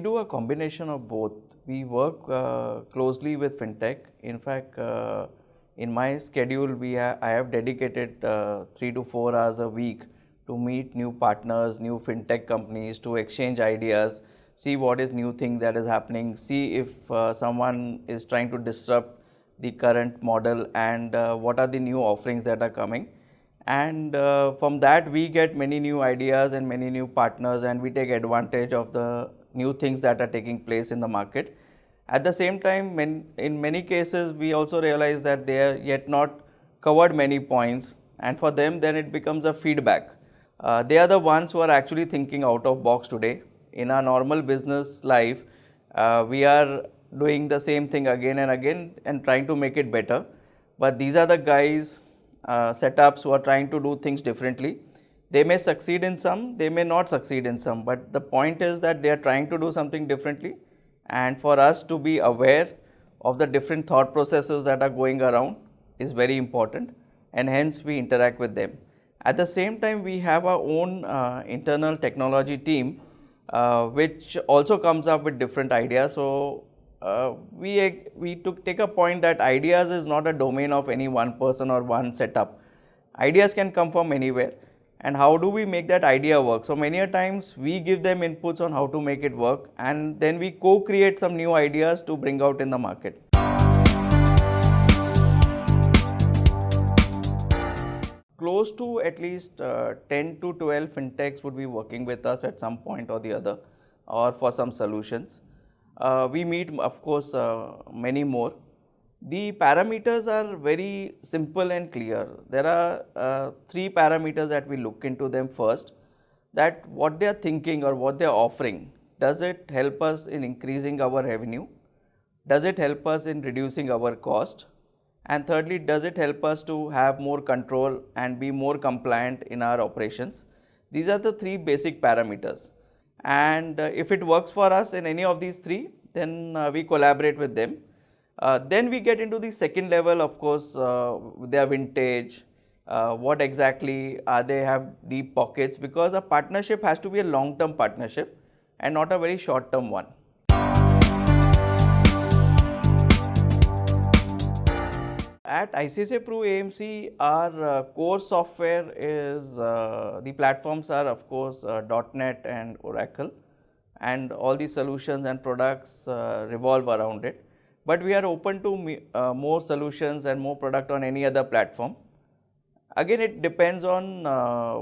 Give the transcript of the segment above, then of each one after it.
do a combination of both. We work closely with fintech. In fact, in my schedule, I have dedicated 3 to 4 hours a week to meet new partners, new fintech companies, to exchange ideas, see what is new thing that is happening, see if someone is trying to disrupt the current model, and what are the new offerings that are coming. And from that we get many new ideas and many new partners, and we take advantage of the new things that are taking place in the market. At the same time, in many cases we also realize that they are yet not covered many points, and for them then it becomes a feedback. They are the ones who are actually thinking out of box today. In our normal business life, we are doing the same thing again and again and trying to make it better. But these are the guys, setups who are trying to do things differently. They may succeed in some, they may not succeed in some, but the point is that they are trying to do something differently, and for us to be aware of the different thought processes that are going around is very important, and hence we interact with them. At the same time, we have our own internal technology team, which also comes up with different ideas. So we take a point that ideas is not a domain of any one person or one setup. Ideas can come from anywhere, and how do we make that idea work? So many a times we give them inputs on how to make it work, and then we co-create some new ideas to bring out in the market. Close to at least 10 to 12 fintechs would be working with us at some point or the other, or for some solutions. We meet, of course, many more. The parameters are very simple and clear. There are 3 parameters that we look into them first, that what they are thinking or what they are offering, does it help us in increasing our revenue? Does it help us in reducing our cost? And thirdly, does it help us to have more control and be more compliant in our operations? These are the 3 basic parameters. And if it works for us in any of these 3, then we collaborate with them. Then we get into the second level, of course, their vintage, what exactly they have deep pockets, because a partnership has to be a long-term partnership and not a very short-term one. At ICICI Pru AMC, our core software is, the platforms are of course .NET and Oracle, and all the solutions and products revolve around it. But we are open to more solutions and more product on any other platform. Again, it depends on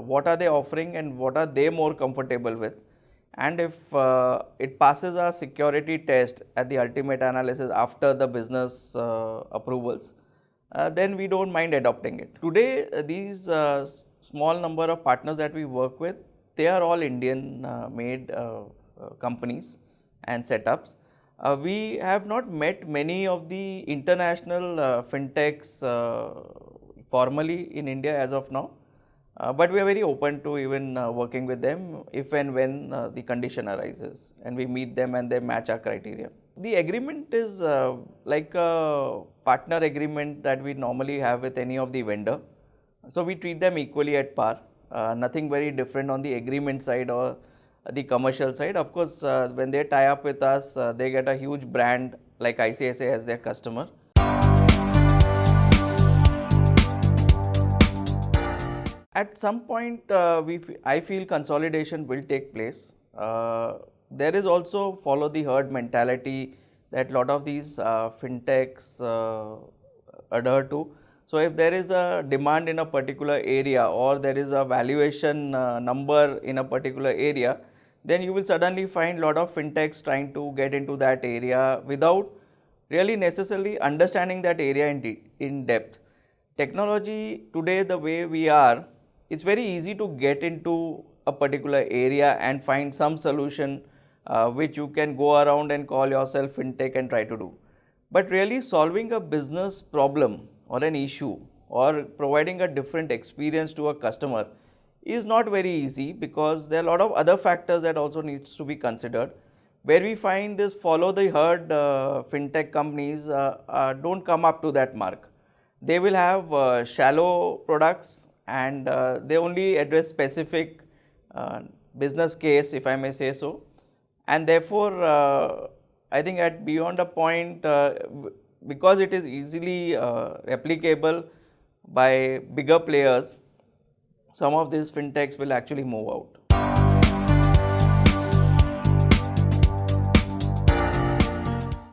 what are they offering and what are they more comfortable with. And if it passes our security test at the ultimate analysis after the business approvals, then we don't mind adopting it. Today, these small number of partners that we work with, they are all Indian made companies and setups. We have not met many of the international fintechs formally in India as of now, but we are very open to even working with them if and when the condition arises and we meet them and they match our criteria. The agreement is like a partner agreement that we normally have with any of the vendor. So we treat them equally at par, nothing very different on the agreement side or the commercial side. Of course, when they tie up with us, they get a huge brand like ICICI as their customer. At some point, I feel consolidation will take place. There is also follow the herd mentality that a lot of these fintechs adhere to. So if there is a demand in a particular area, or there is a valuation number in a particular area, then you will suddenly find a lot of fintechs trying to get into that area without really necessarily understanding that area in depth. Technology today, the way we are, it's very easy to get into a particular area and find some solution which you can go around and call yourself fintech and try to do. But really solving a business problem or an issue or providing a different experience to a customer is not very easy, because there are a lot of other factors that also needs to be considered, where we find this follow the herd fintech companies don't come up to that mark. They will have shallow products, and they only address specific business case, if I may say so. and therefore I think at beyond a point, because it is easily replicable by bigger players, some of these fintechs will actually move out.